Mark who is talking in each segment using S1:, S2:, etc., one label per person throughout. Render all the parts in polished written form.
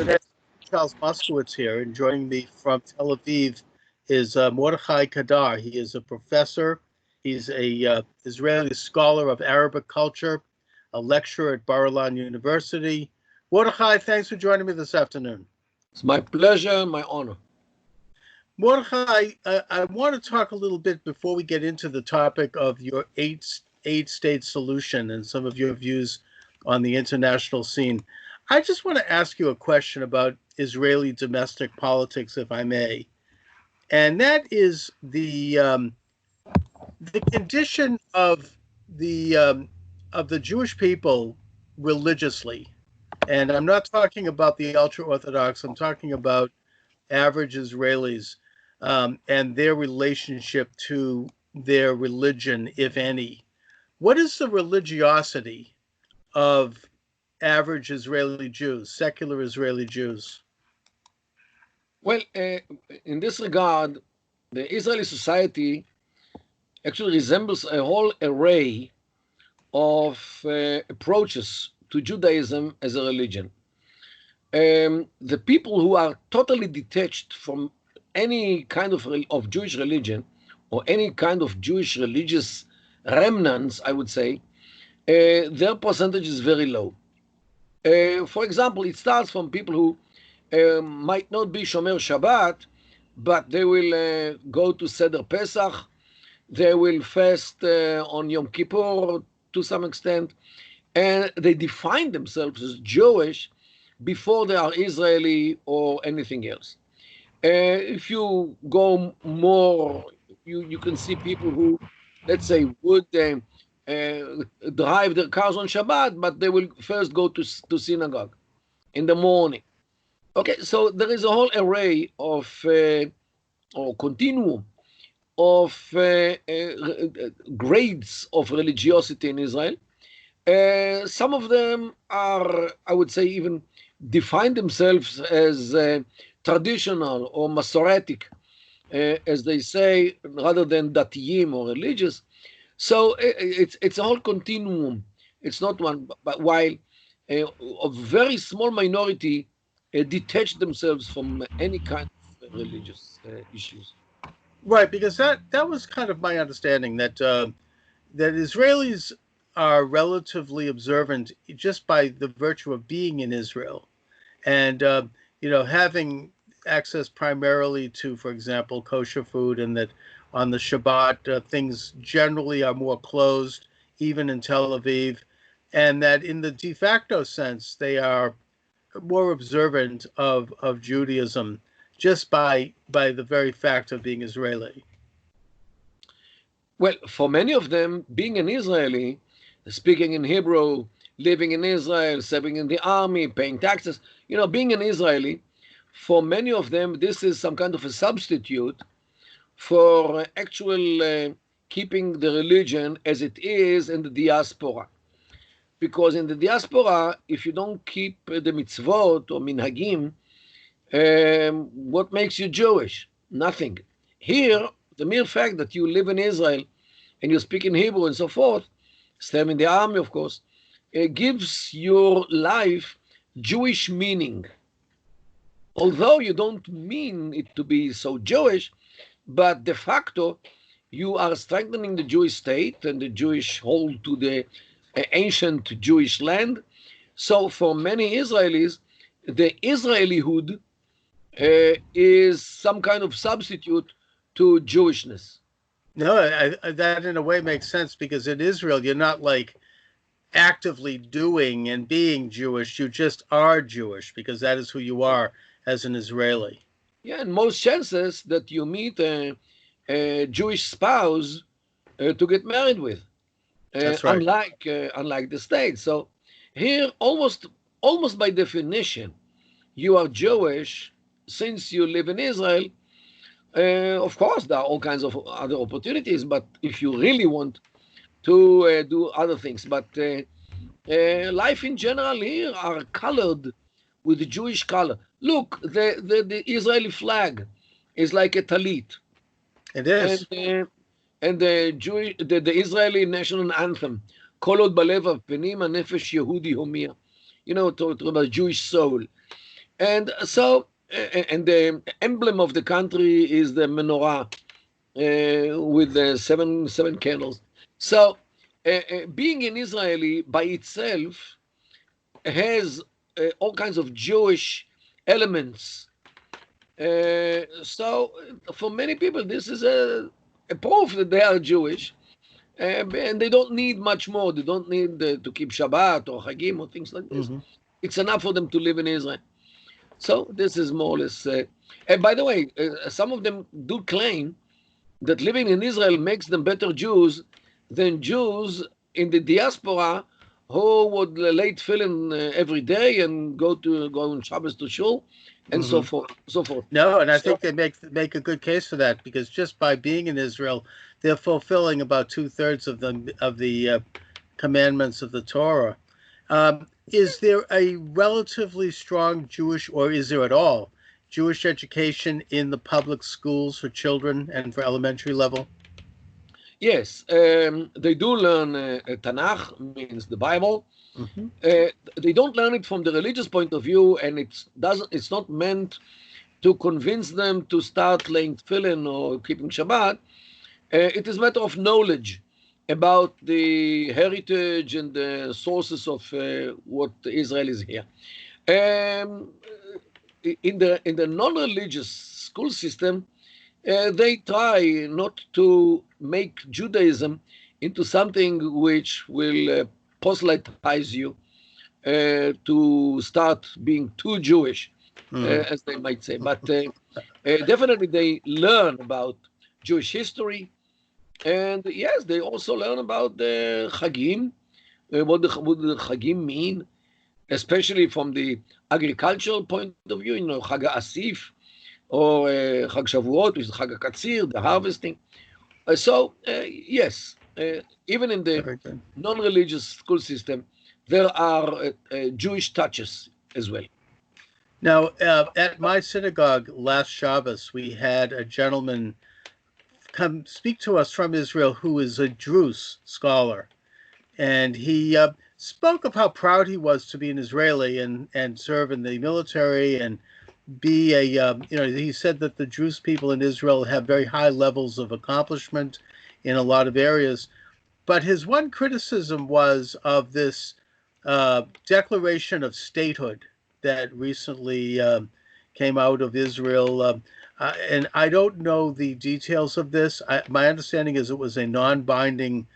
S1: Good afternoon. Charles Moscowitz here, and joining me from Tel Aviv is Mordechai Kedar. He is a professor. He's a Israeli scholar of Arabic culture, a lecturer at Bar-Ilan University. Mordechai, thanks for joining me this afternoon.
S2: It's my pleasure and my honor.
S1: Mordechai, I want to talk a little bit before we get into the topic of your eight-state solution and some of your views on the international scene. I just want to ask you a question about Israeli domestic politics, if I may, and that is the condition of the Jewish people religiously. And I'm not talking about the ultra-Orthodox. I'm talking about average Israelis and their relationship to their religion, if any. What is the religiosity of average Israeli Jews, secular Israeli Jews?
S2: Well, in this regard, the Israeli society actually resembles a whole array of approaches to Judaism as a religion. The people who are totally detached from any kind of Jewish religion or any kind of Jewish religious remnants, I would say, their percentage is very low. For example, it starts from people who might not be Shomer Shabbat, but they will go to Seder Pesach, they will fast on Yom Kippur to some extent, and they define themselves as Jewish before they are Israeli or anything else. If you go more, you can see people who, let's say, would drive their cars on Shabbat, but they will first go to synagogue in the morning. Okay, so there is a whole array of, or continuum of grades of religiosity in Israel. Some of them are, I would say, even define themselves as traditional or Masoretic, as they say, rather than Datiyim or religious. So it's a whole continuum. It's not one, but while a very small minority detach themselves from any kind of religious issues.
S1: Right, because that was kind of my understanding that that Israelis are relatively observant just by the virtue of being in Israel, and having access primarily to, for example, kosher food, and that on the Shabbat things generally are more closed, even in Tel Aviv, and that in the de facto sense they are more observant of Judaism just by the very fact of being Israeli.
S2: Well, for many of them, being an Israeli, speaking in Hebrew, living in Israel, serving in the army, paying taxes, being an Israeli, for many of them, this is some kind of a substitute for actual keeping the religion as it is in the diaspora. Because in the diaspora, if you don't keep the mitzvot or minhagim, what makes you Jewish? Nothing. Here, the mere fact that you live in Israel and you speak in Hebrew and so forth, serve in the army, of course, gives your life Jewish meaning. Although you don't mean it to be so Jewish, but de facto, you are strengthening the Jewish state and the Jewish hold to the ancient Jewish land. So for many Israelis, the Israelihood is some kind of substitute to Jewishness.
S1: No, that in a way makes sense, because in Israel, you're not like actively doing and being Jewish. You just are Jewish because that is who you are as an Israeli.
S2: Yeah, and most chances that you meet a Jewish spouse to get married with.
S1: That's right.
S2: Unlike the States. So here, almost by definition, you are Jewish since you live in Israel. Of course, there are all kinds of other opportunities, but if you really want to do other things, but life in general here are colored with the Jewish color. Look, the Israeli flag is like a talit.
S1: It is.
S2: And the Israeli national anthem, Kol od balev penim nefesh Yehudi homia, talking about Jewish soul. And so, and the emblem of the country is the menorah with the seven candles. So, being an Israeli by itself has all kinds of Jewish elements. So, for many people, this is a proof that they are Jewish, and they don't need much more. They don't need to keep Shabbat or Hagim or things like this.
S1: Hmm.
S2: It's enough for them to live in Israel. So, this is more or less. And by the way, some of them do claim that living in Israel makes them better Jews than Jews in the diaspora who would lay tefillin every day and go on Shabbos to shul and so
S1: Hmm.
S2: forth, so forth.
S1: No, and I
S2: So
S1: think they make a good case for that because just by being in Israel, they're fulfilling about 2/3 of the commandments of the Torah. Is there a relatively strong Jewish, or is there at all, Jewish education in the public schools for children and for elementary level?
S2: yes, they do learn Tanakh, means the Bible.
S1: Hmm.
S2: They don't learn it from the religious point of view, and it's not meant to convince them to start laying tefillin or keeping Shabbat. It is a matter of knowledge about the heritage and the sources of what Israel is here. Um, in the non-religious school system, they try not to make Judaism into something which will proselytize you to start being too Jewish,
S1: Mm.
S2: as they might say. But definitely they learn about Jewish history, and yes, they also learn about the Chagim, what the Chagim mean, especially from the agricultural point of view, Chag Asif or Chag Shavuot, which is Chag Katzir, the harvesting. Yes, even in the
S1: Very good.
S2: non-religious school system, there are Jewish touches as well.
S1: Now, at my synagogue last Shabbos, we had a gentleman come speak to us from Israel who is a Druze scholar. And he spoke of how proud he was to be an Israeli and serve in the military and be he said that the Druze people in Israel have very high levels of accomplishment in a lot of areas. But his one criticism was of this declaration of statehood that recently came out of Israel. And I don't know the details of this. My understanding is it was a non-binding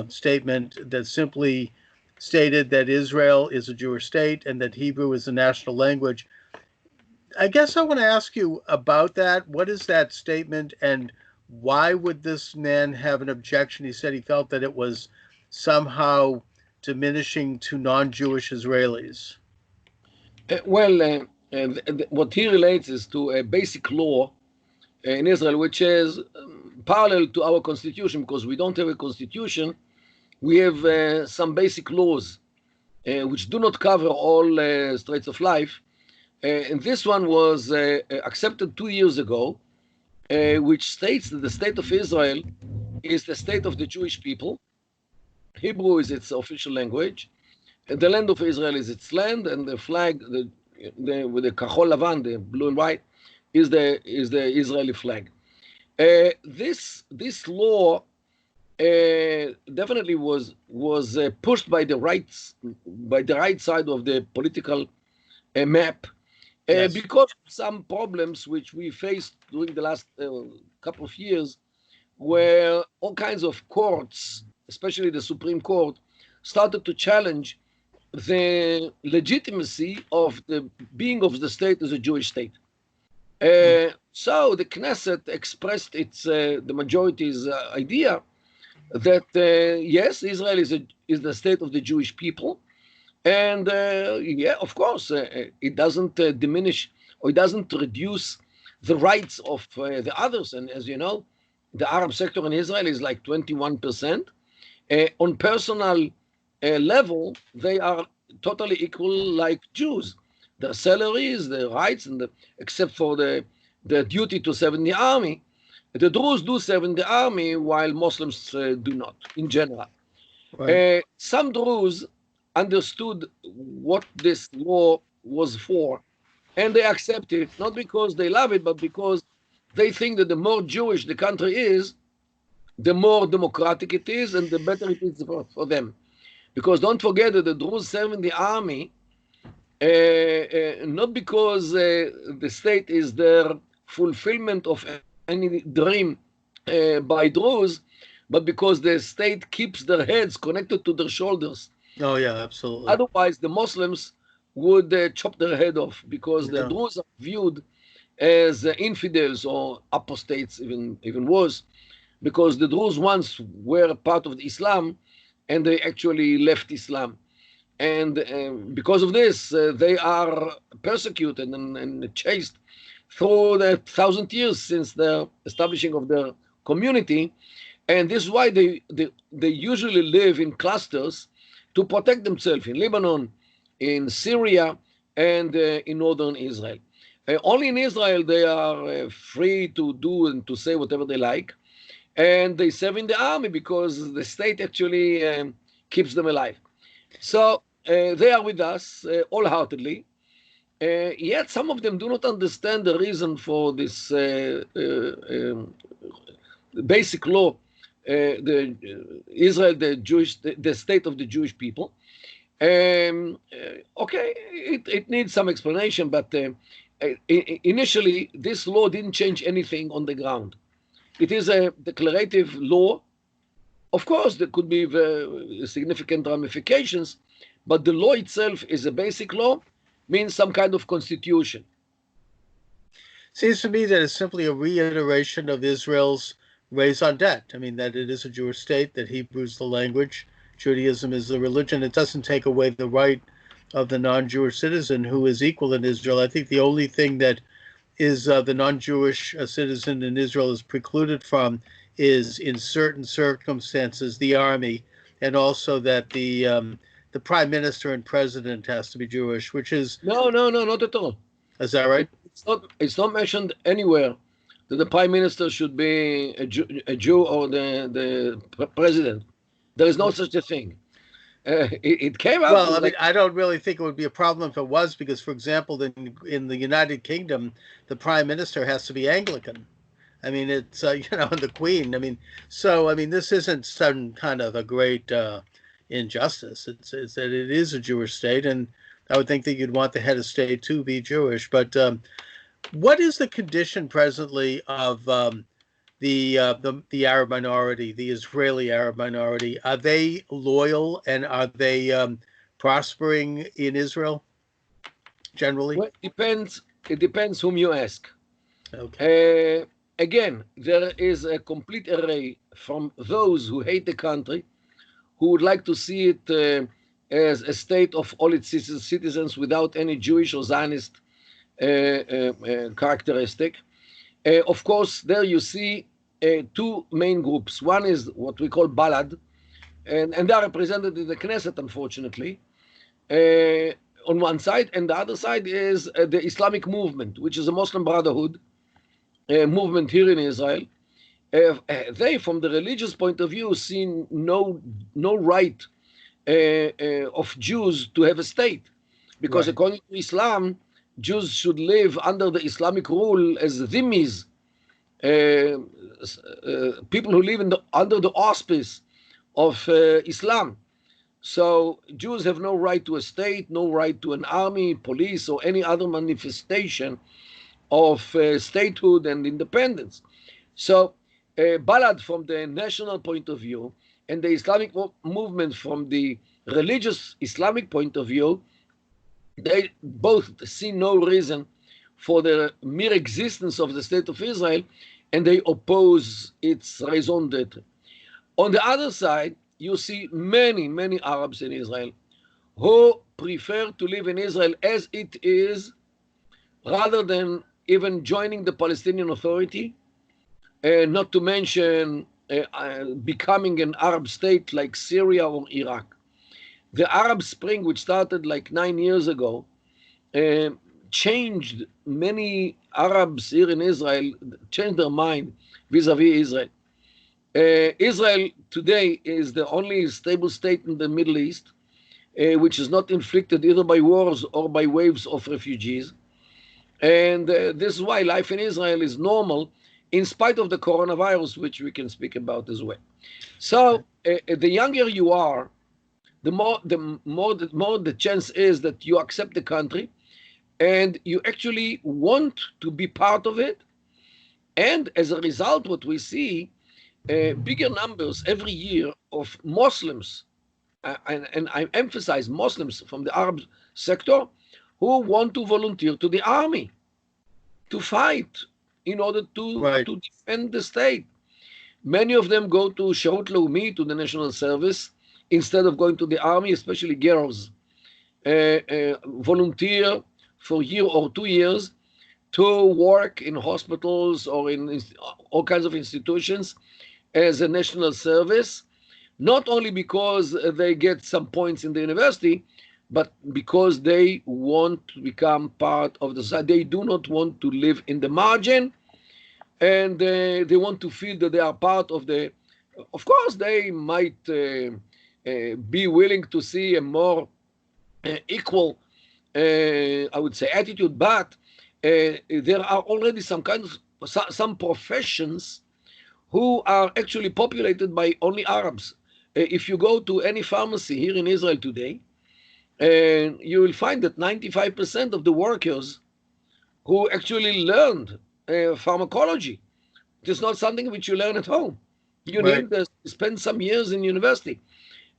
S1: statement that simply stated that Israel is a Jewish state and that Hebrew is the national language. I guess I want to ask you about that. What is that statement, and why would this man have an objection? He said he felt that it was somehow diminishing to non-Jewish Israelis.
S2: What he relates is to a basic law in Israel, which is parallel to our constitution, because we don't have a constitution. We have some basic laws which do not cover all straits of life. And this one was accepted 2 years ago, which states that the state of Israel is the state of the Jewish people. Hebrew is its official language. The land of Israel is its land, and the flag, with the kachol lavan, the blue and white, is the Israeli flag. This law definitely was pushed by the right side of the political map,
S1: Yes.
S2: because of some problems which we faced during the last couple of years, where all kinds of courts, especially the Supreme Court, started to challenge the legitimacy of the being of the state as a Jewish state. So the Knesset expressed the majority's idea that yes, Israel is the state of the Jewish people, and yeah, of course, it doesn't diminish or it doesn't reduce the rights of the others. And as you know, the Arab sector in Israel is like 21%. On personal level, they are totally equal like Jews. Their salaries, their rights, except for the duty to serve in the army. The Druze do serve in the army, while Muslims do not, in general.
S1: Right.
S2: Some Druze understood what this law was for, and they accept it, not because they love it, but because they think that the more Jewish the country is, the more democratic it is, and the better it is for them. Because don't forget that the Druze serve in the army, not because the state is their fulfillment of any dream by Druze, but because the state keeps their heads connected to their shoulders.
S1: Oh yeah, absolutely.
S2: Otherwise, the Muslims would chop their head off, because the
S1: Yeah.
S2: Druze are viewed as infidels or apostates, even worse, because the Druze once were part of the Islam and they actually left Islam. And because of this, they are persecuted and chased through the 1,000 years since the establishing of their community. And this is why they usually live in clusters to protect themselves in Lebanon, in Syria, and in northern Israel. Only in Israel they are free to do and to say whatever they like. And they serve in the army because the state actually keeps them alive. So they are with us wholeheartedly. Yet some of them do not understand the reason for this basic law, the Israel, the state of the Jewish people. Okay, it needs some explanation, but initially this law didn't change anything on the ground. It is a declarative law. Of course, there could be significant ramifications, but the law itself is a basic law, means some kind of constitution.
S1: Seems to me that it's simply a reiteration of Israel's raison d'etre. I mean, that it is a Jewish state, that Hebrew is the language, Judaism is the religion. It doesn't take away the right of the non-Jewish citizen who is equal in Israel. I think the only thing that is the non-Jewish citizen in Israel is precluded from is, in certain circumstances, the army, and also that the prime minister and president has to be Jewish, which is
S2: No, not at all.
S1: Is that right?
S2: It's not mentioned anywhere that the prime minister should be a Jew or the president. There is no such a thing. It came out.
S1: Well, I mean, I don't really think it would be a problem if it was, because, for example, in the United Kingdom, the prime minister has to be Anglican. I mean, it's and the Queen. I mean, so I mean, this isn't some kind of a great injustice. It's that it is a Jewish state, and I would think that you'd want the head of state to be Jewish. But what is the condition presently of the Arab minority, the Israeli Arab minority? Are they loyal, and are they prospering in Israel generally?
S2: Well, it depends whom you ask.
S1: Okay.
S2: Again, there is a complete array from those who hate the country, who would like to see it as a state of all its citizens without any Jewish or Zionist characteristic. Of course, there you see two main groups. One is what we call Balad, and they are represented in the Knesset, unfortunately, on one side, and the other side is the Islamic movement, which is a Muslim Brotherhood movement here in Israel. They, from the religious point of view, see no right of Jews to have a state, because right, according to Islam, Jews should live under the Islamic rule as dhimmis, people who live under the auspice of Islam. So Jews have no right to a state, no right to an army, police, or any other manifestation of statehood and independence. So Balad from the national point of view, and the Islamic movement from the religious Islamic point of view, they both see no reason for the mere existence of the state of Israel, and they oppose its raison d'etre. On the other side, you see many Arabs in Israel who prefer to live in Israel as it is, rather than even joining the Palestinian Authority, not to mention becoming an Arab state like Syria or Iraq. The Arab Spring, which started like 9 years ago, changed many Arabs here in Israel, changed their mind vis-a-vis Israel. Israel today is the only stable state in the Middle East, which is not inflicted either by wars or by waves of refugees. And this is why life in Israel is normal in spite of the coronavirus, which we can speak about as well. So the younger you are, the more the chance is that you accept the country and you actually want to be part of it. And as a result, what we see bigger numbers every year of Muslims, and I emphasize Muslims from the Arab sector, who want to volunteer to the army to fight in order
S1: Right.
S2: to defend the state. Many of them go to Sharut Leumi, to the national service, instead of going to the army, especially girls. Volunteer for a year or 2 years to work in hospitals or in all kinds of institutions as a national service, not only because they get some points in the university, but because they want to become part of the society. They do not want to live in the margin, and they want to feel that they are part of the. Of course, they might be willing to see a more equal, I would say, attitude, but there are already some professions who are actually populated by only Arabs. If you go to any pharmacy here in Israel today, you will find that 95% of the workers who actually learned pharmacology, it is not something which you learn at home. You
S1: Right.
S2: need to spend some years in university.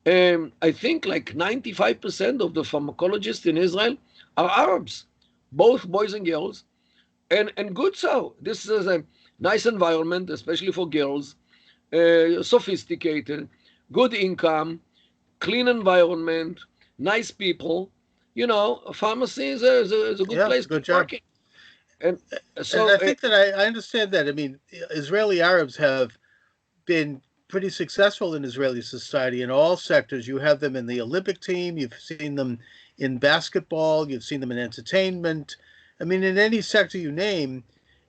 S2: I think like 95% of the pharmacologists in Israel are Arabs, both boys and girls, and good so. This is a nice environment, especially for girls, sophisticated, good income, clean environment, nice people. You know, a pharmacy is a good
S1: Yeah,
S2: place to
S1: good
S2: be
S1: job.
S2: working. And
S1: And
S2: so,
S1: I think that I understand that. I mean, Israeli Arabs have been pretty successful in Israeli society in all sectors. You have them in the Olympic team, you've seen them in basketball, you've seen them in entertainment. I mean, in any sector you name,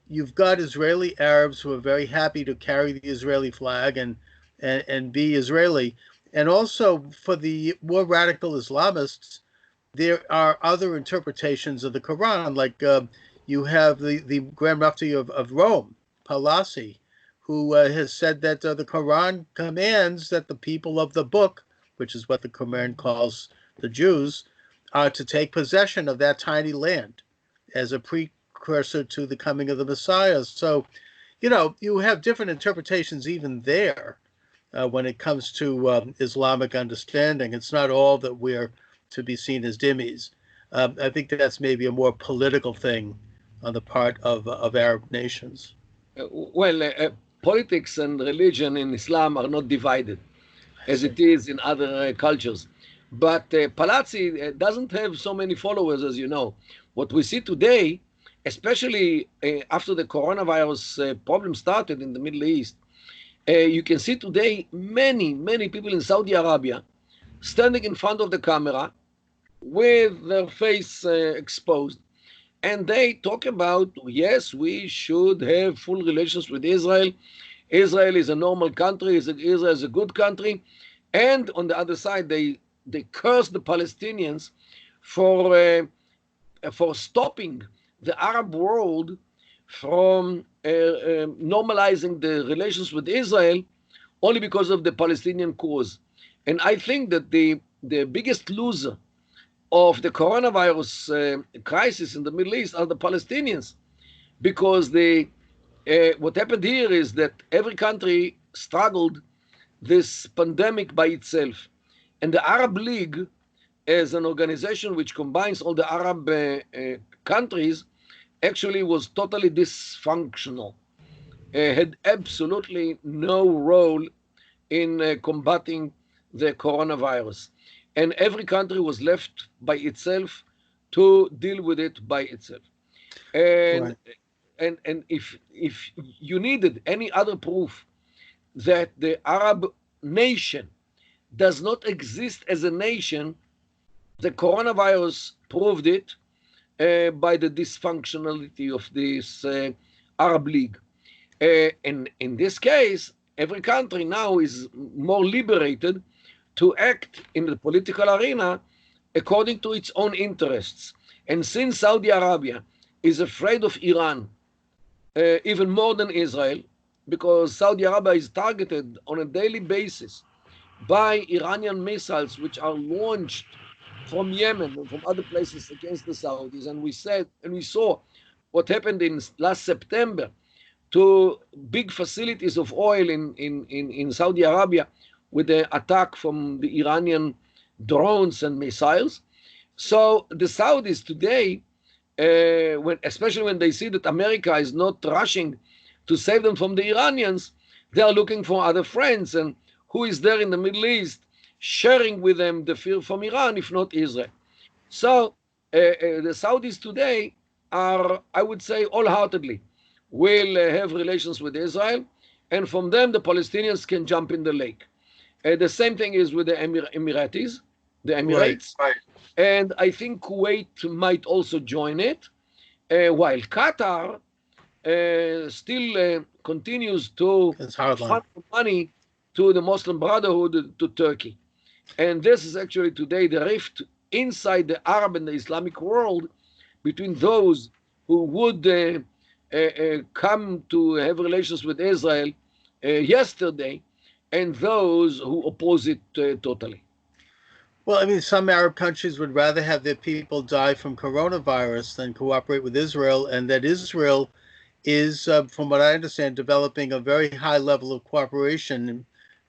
S1: you've got Israeli Arabs who are very happy to carry the Israeli flag and be Israeli. And also for the more radical Islamists, there are other interpretations of the Quran, like you have the Grand Mufti of Rome, Palasi, who has said that the Quran commands that the people of the book, which is what the Quran calls the Jews, are to take possession of that tiny land as a precursor to the coming of the Messiah. So, you have different interpretations even there when it comes to Islamic understanding. It's not all that we're to be seen as dhimmis. I think that's maybe a more political thing on the part of Arab nations.
S2: well, politics and religion in Islam are not divided
S1: I
S2: as
S1: see.
S2: it is in other cultures. But Palazzi doesn't have so many followers, as you know. What we see today, especially after the coronavirus problem started in the Middle East, you can see today many people in Saudi Arabia standing in front of the camera with their face exposed. And they talk about, yes, we should have full relations with Israel. Israel is a normal country. Israel is a good country. And on the other side, they curse the Palestinians for stopping the Arab world from normalizing the relations with Israel only because of the Palestinian cause. And I think that the biggest loser of the coronavirus crisis in the Middle East are the Palestinians, because what happened here is that every country struggled this pandemic by itself, and the Arab League, as an organization which combines all the Arab countries, actually was totally dysfunctional. Had absolutely no role in combating the coronavirus. And every country was left by itself to deal with it by itself. And
S1: Right.
S2: and if you needed any other proof that the Arab nation does not exist as a nation, the coronavirus proved it by the dysfunctionality of this Arab League. And in this case, every country now is more liberated to act in the political arena according to its own interests. And since Saudi Arabia is afraid of Iran, even more than Israel, because Saudi Arabia is targeted on a daily basis by Iranian missiles which are launched from Yemen and from other places against the Saudis. And we saw what happened in last September to big facilities of oil in Saudi Arabia with the attack from the Iranian drones and missiles. So the Saudis today, especially when they see that America is not rushing to save them from the Iranians, they are looking for other friends. And who is there in the Middle East sharing with them the fear from Iran, if not Israel? So the Saudis today are, I would say, wholeheartedly will have relations with Israel, and from them the Palestinians can jump in the lake. The same thing is with the Emiratis, the Emirates, right. And I think Kuwait might also join it, while Qatar still continues to fund money to the Muslim Brotherhood, to Turkey. And this is actually today the rift inside the Arab and the Islamic world between those who would come to have relations with Israel yesterday and those who oppose it totally.
S1: Well, I mean, some Arab countries would rather have their people die from coronavirus than cooperate with Israel, and that Israel is, from what I understand, developing a very high level of cooperation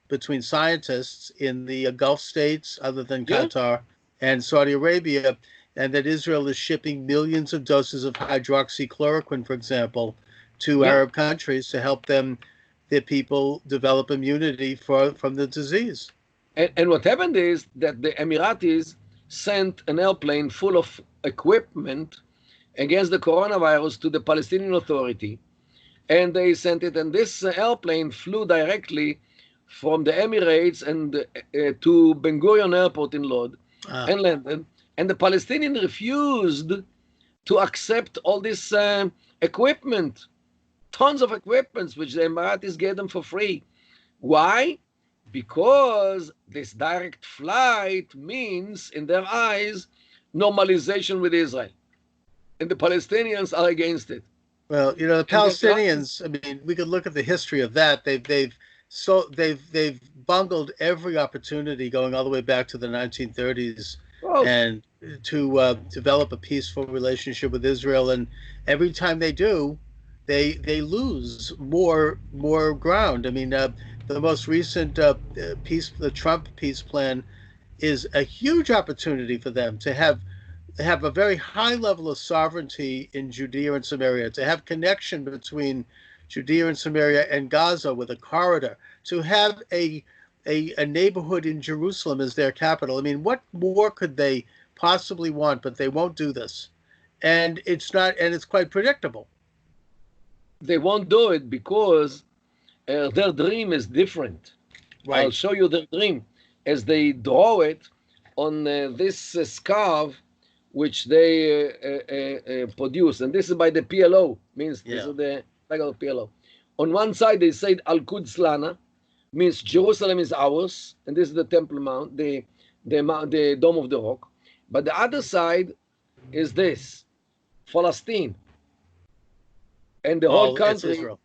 S1: between scientists in the Gulf states, other than Qatar, and Saudi Arabia, and that Israel is shipping millions of doses of hydroxychloroquine, for example, to Arab countries to help their people develop immunity from the disease.
S2: And what happened is that the Emiratis sent an airplane full of equipment against the coronavirus to the Palestinian Authority, and they sent it, and this airplane flew directly from the Emirates and to Ben Gurion Airport in Lod and landed. And the Palestinians refused to accept all this equipment, tons of equipment, which the Emiratis gave them for free. Why? Because this direct flight means, in their eyes, normalization with Israel. And the Palestinians are against it.
S1: Well, you know, the Palestinians, I mean, we could look at the history of that. They've bungled every opportunity going all the way back to the 1930s and to develop a peaceful relationship with Israel. And every time they do, they lose more ground. I mean, the most recent the Trump peace plan is a huge opportunity for them to have a very high level of sovereignty in Judea and Samaria, to have connection between Judea and Samaria and Gaza with a corridor, to have a neighborhood in Jerusalem as their capital. I mean, what more could they possibly want? But they won't do this, and it's quite predictable.
S2: They won't do it because their dream is different. Right. I'll show you their dream as they draw it on this scarf which they produce, and this is by the PLO. Means this is the flag of the PLO. On one side they say Al-Quds Lana, means Jerusalem is ours, and this is the Temple Mount, the Dome of the Rock. But the other side is this, Palestine, and the whole country,
S1: Israel.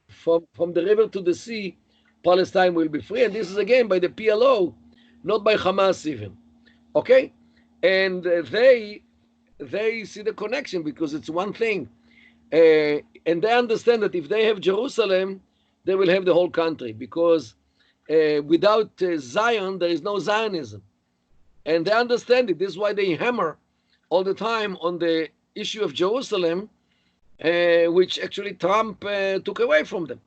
S2: From the river to the sea, Palestine will be free. And this is again by the PLO, not by Hamas even. Okay, and they see the connection because it's one thing, and they understand that if they have Jerusalem, they will have the whole country, because without Zion, there is no Zionism. And they understand it. This is why they hammer all the time on the issue of Jerusalem, which actually Trump took away from them.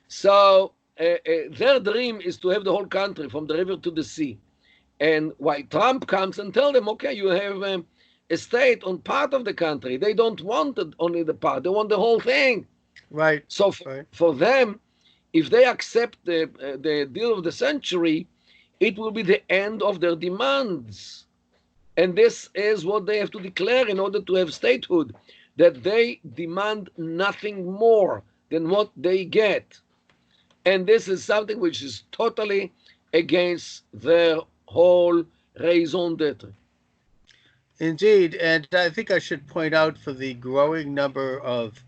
S2: So their dream is to have the whole country from the river to the sea. And while Trump comes and tells them, okay, you have a state on part of the country. They don't want only the part. They want the whole thing.
S1: Right.
S2: So for them, if they accept the deal of the century, it will be the end of their demands. And this is what they have to declare in order to have statehood, that they demand nothing more than what they get. And this is something which is totally against their whole raison d'etre.
S1: Indeed, and I think I should point out for the growing number of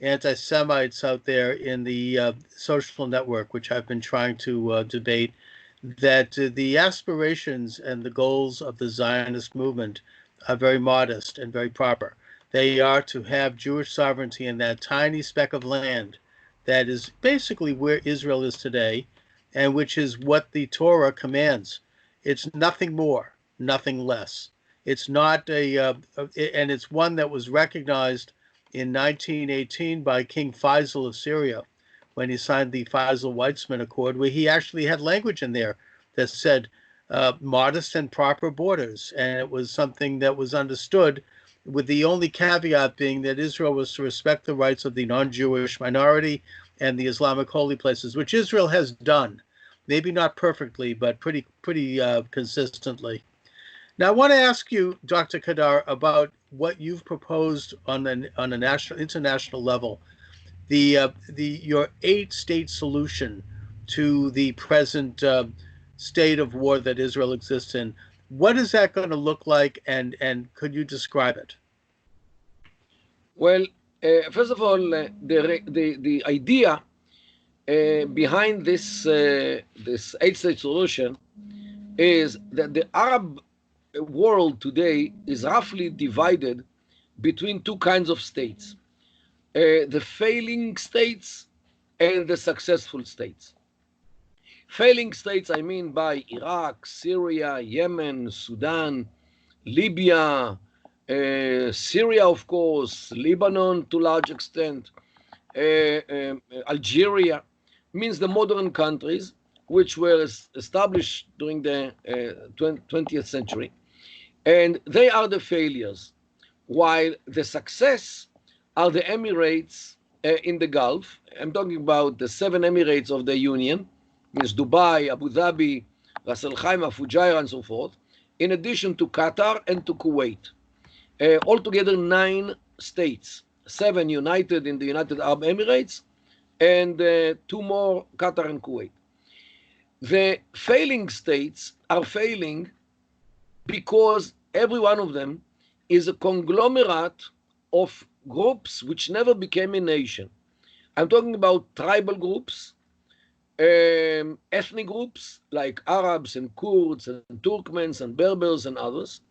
S1: anti-Semites out there in the social network, which I've been trying to debate, that the aspirations and the goals of the Zionist movement are very modest and very proper. They are to have Jewish sovereignty in that tiny speck of land that is basically where Israel is today, and which is what the Torah commands. It's nothing more, nothing less. It's not and it's one that was recognized in 1918 by King Faisal of Syria when he signed the Faisal-Weizmann Accord, where he actually had language in there that said modest and proper borders. And it was something that was understood, with the only caveat being that Israel was to respect the rights of the non-Jewish minority and the Islamic holy places, which Israel has done. Maybe not perfectly, but pretty consistently. Now, I want to ask you, Dr. Kedar, about what you've proposed on a international level, your 8-state solution to the present state of war that Israel exists in. What is that going to look like, and could you describe it?
S2: Well, first of all, the idea behind this 8-state solution is that the Arab world today is roughly divided between two kinds of states: the failing states and the successful states. Failing states, I mean by Iraq, Syria, Yemen, Sudan, Libya, Syria, of course, Lebanon to large extent, Algeria, means the modern countries which were established during the 20th century. And they are the failures, while the success are the Emirates in the Gulf. I'm talking about the 7 Emirates of the Union, means Dubai, Abu Dhabi, Ras Al Khaimah, Fujairah, and so forth, in addition to Qatar and to Kuwait. Altogether 9 states, 7 united in the United Arab Emirates, and 2 more, Qatar and Kuwait. The failing states are failing because every one of them is a conglomerate of groups which never became a nation. I'm talking about tribal groups, ethnic groups like Arabs and Kurds and Turkmens and Berbers and others,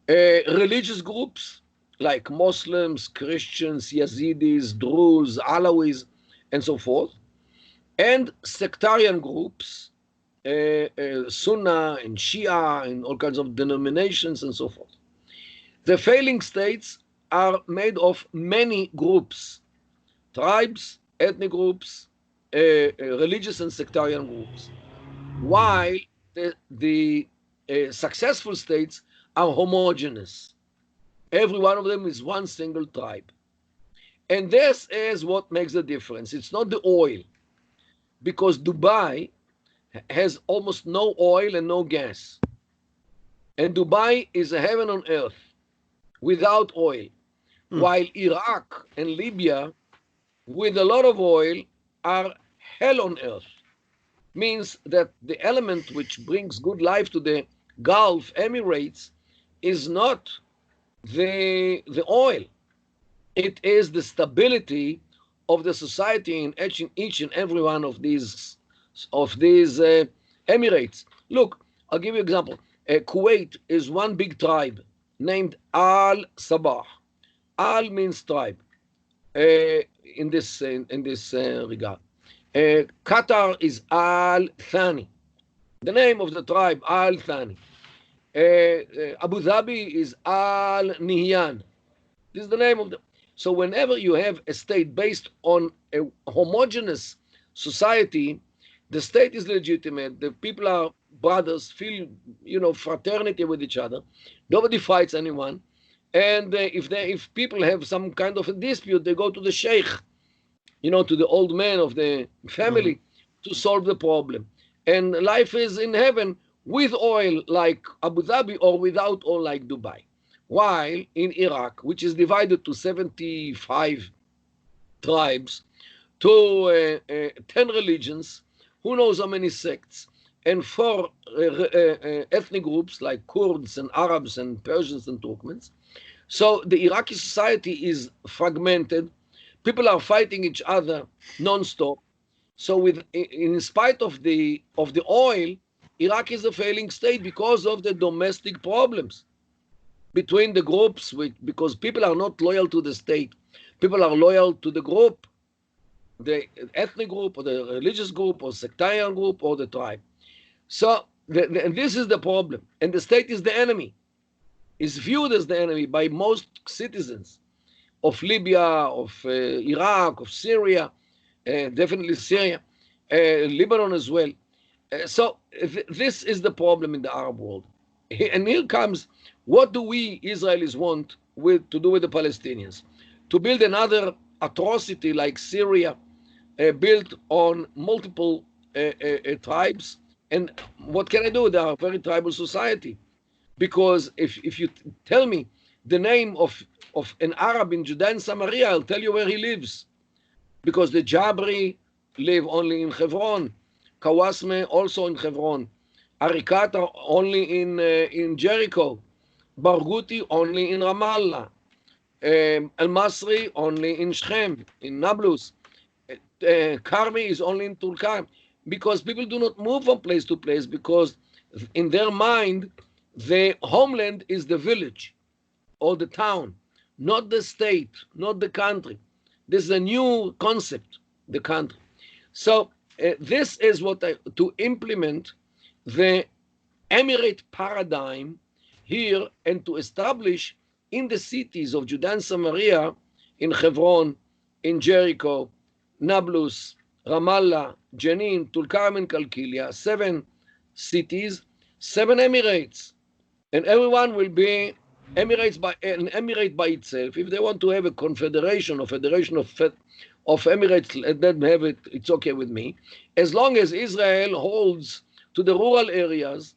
S2: religious groups like Muslims, Christians, Yazidis, Druze, Alawis, and so forth, and sectarian groups, Sunnah and Shia and all kinds of denominations and so forth. The failing states are made of many groups: tribes, ethnic groups, religious and sectarian groups, while the successful states are homogeneous. Every one of them is one single tribe. And this is what makes the difference. It's not the oil, because Dubai has almost no oil and no gas. And Dubai is a heaven on earth without oil, while Iraq and Libya, with a lot of oil, are hell on earth. Means that the element which brings good life to the Gulf Emirates is not the oil. It is the stability of the society in each and every one of these emirates. Look, I'll give you an example. Kuwait is one big tribe named Al Sabah. Al means tribe in this regard. Qatar is Al Thani. The name of the tribe, Al Thani. Abu Dhabi is Al Nihyan. This is the name of the. So whenever you have a state based on a homogeneous society, the state is legitimate. The people are brothers, feel fraternity with each other. Nobody fights anyone, and if people have some kind of a dispute, they go to the sheikh, to the old man of the family to solve the problem. And life is in heaven with oil like Abu Dhabi or without oil like Dubai. While in Iraq, which is divided to 75 tribes, to 10 religions, who knows how many sects, and four ethnic groups like Kurds and Arabs and Persians and Turkmens. So the Iraqi society is fragmented. People are fighting each other non-stop. So in spite of the oil, Iraq is a failing state because of the domestic problems between the groups, because people are not loyal to the state. People are loyal to the group, the ethnic group or the religious group or sectarian group or the tribe. So this is the problem. And the state is the enemy, is viewed as the enemy by most citizens of Libya, of Iraq, of Syria, definitely Syria, Lebanon as well. So this is the problem in the Arab world. And here comes, what do we Israelis want to do with the Palestinians? To build another atrocity like Syria, built on multiple tribes. And what can I do? They are a very tribal society. Because if you tell me the name of an Arab in Judea and Samaria, I'll tell you where he lives. Because the Jabri live only in Hebron, Kawasme also in Hebron, Arikat are only in Jericho, Barghouti only in Ramallah, Al Masri only in Shechem, in Nablus, Karmi is only in Tulkarm, because people do not move from place to place, because in their mind the homeland is the village or the town, not the state, not the country. This is a new concept, the country. So this is what to implement the emirate paradigm here, and to establish in the cities of Judea and Samaria, in Hebron, in Jericho, Nablus, Ramallah, Jenin, Tulkarm, and Kalkilia, 7 cities, 7 emirates, and everyone will be an emirate by itself. If they want to have a confederation or federation of emirates, let them have it. It's okay with me, as long as Israel holds to the rural areas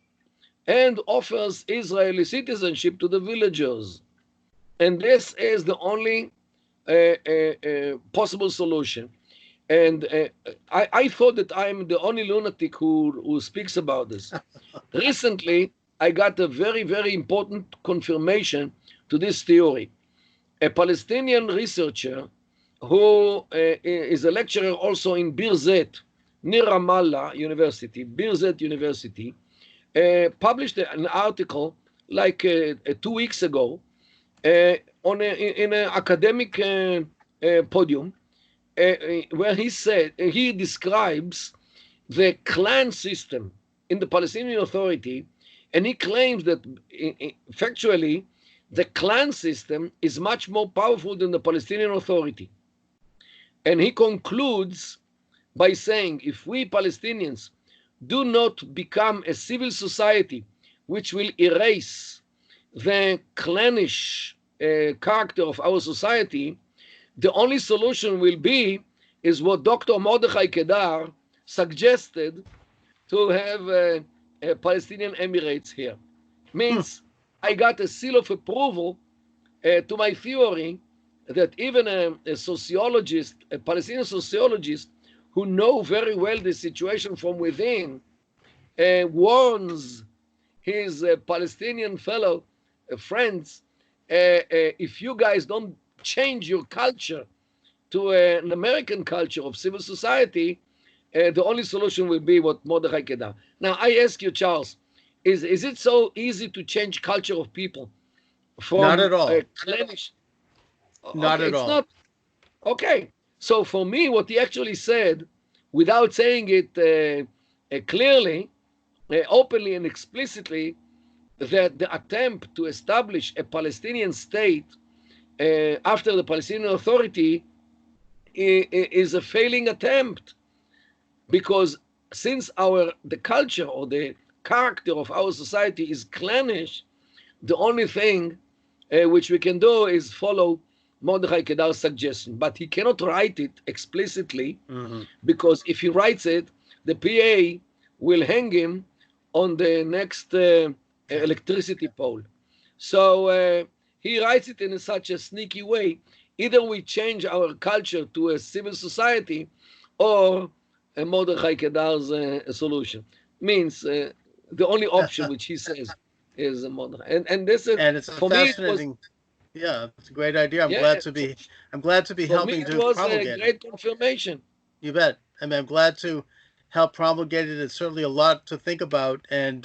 S2: and offers Israeli citizenship to the villagers. And this is the only possible solution. And I thought that I'm the only lunatic who speaks about this. Recently, I got a very, very important confirmation to this theory. A Palestinian researcher who is a lecturer also in Birzeit, near Ramallah University, Birzeit University, published an article like 2 weeks ago in an academic podium, where he describes the clan system in the Palestinian Authority, and he claims that factually the clan system is much more powerful than the Palestinian Authority. And he concludes by saying, if we Palestinians do not become a civil society which will erase the clannish character of our society, the only solution will be is what Dr. Mordechai Kedar suggested, to have Palestinian Emirates here. Means I got a seal of approval to my theory that even a sociologist, a Palestinian sociologist, who know very well the situation from within, warns his Palestinian fellow friends, if you guys don't change your culture to an American culture of civil society, the only solution will be what Mordechai Kedar. Now, I ask you, Charles, is it so easy to change culture of people from
S1: not at all.
S2: Clannish?
S1: Not
S2: Okay,
S1: at
S2: it's
S1: all.
S2: not. Okay, so for me, what he actually said, without saying it clearly, openly and explicitly, that the attempt to establish a Palestinian state after the Palestinian Authority is a failing attempt, because since the culture or the character of our society is clannish, the only thing which we can do is follow Mordechai Kedar's suggestion. But he cannot write it explicitly, because if he writes it, the PA will hang him on the next electricity pole. So he writes it in such a sneaky way. Either we change our culture to a civil society, or Mordechai Kedar's solution. means the only option which he says is Mordechai. And this is,
S1: And it's a
S2: for me it was,
S1: fascinating, yeah, it's a great idea.
S2: yeah,
S1: I'm glad to be
S2: for me
S1: helping
S2: it
S1: to
S2: was a
S1: promulgate it.
S2: great confirmation.
S1: You bet. I mean, I'm glad to help promulgate it. It's certainly a lot to think about and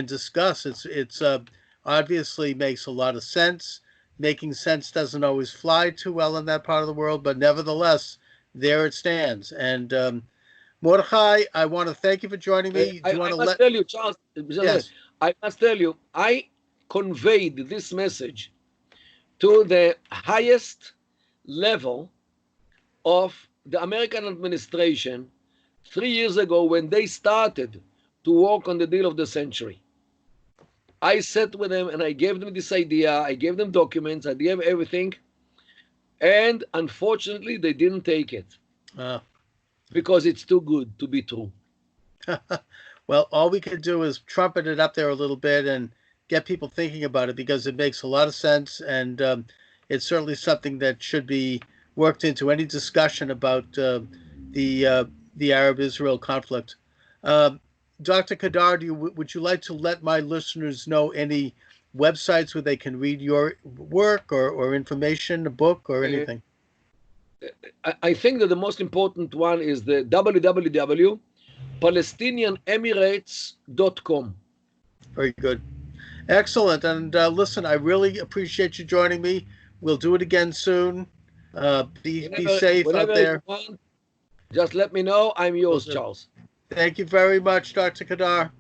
S1: discuss. It's obviously makes a lot of sense. Making sense doesn't always fly too well in that part of the world, but nevertheless, there it stands. And Mordechai, I want to thank you for joining me. Do you want
S2: I
S1: to
S2: must
S1: let?
S2: tell you, Charles,
S1: Yes.
S2: I must tell you, I conveyed this message to the highest level of the American administration 3 years ago when they started to work on the deal of the century. I sat with them and I gave them this idea, I gave them documents, I gave everything, and unfortunately they didn't take it
S1: Uh,
S2: because it's too good to be true.
S1: well, all we could do is trumpet it up there a little bit and get people thinking about it because it makes a lot of sense, and it's certainly something that should be worked into any discussion about the the Arab-Israel conflict. Uh, Dr. Kedar, would you like to let my listeners know any websites where they can read your work or information, a book or
S2: Uh,
S1: anything?
S2: I think that the most important one is the www.palestinianemirates.com.
S1: Very good. Excellent. And listen, I really appreciate you joining me. We'll do it again soon. Be safe out
S2: Whenever you
S1: there.
S2: want, just let me know. I'm
S1: Will
S2: yours,
S1: do.
S2: Charles.
S1: Thank you very much, Dr. Kedar.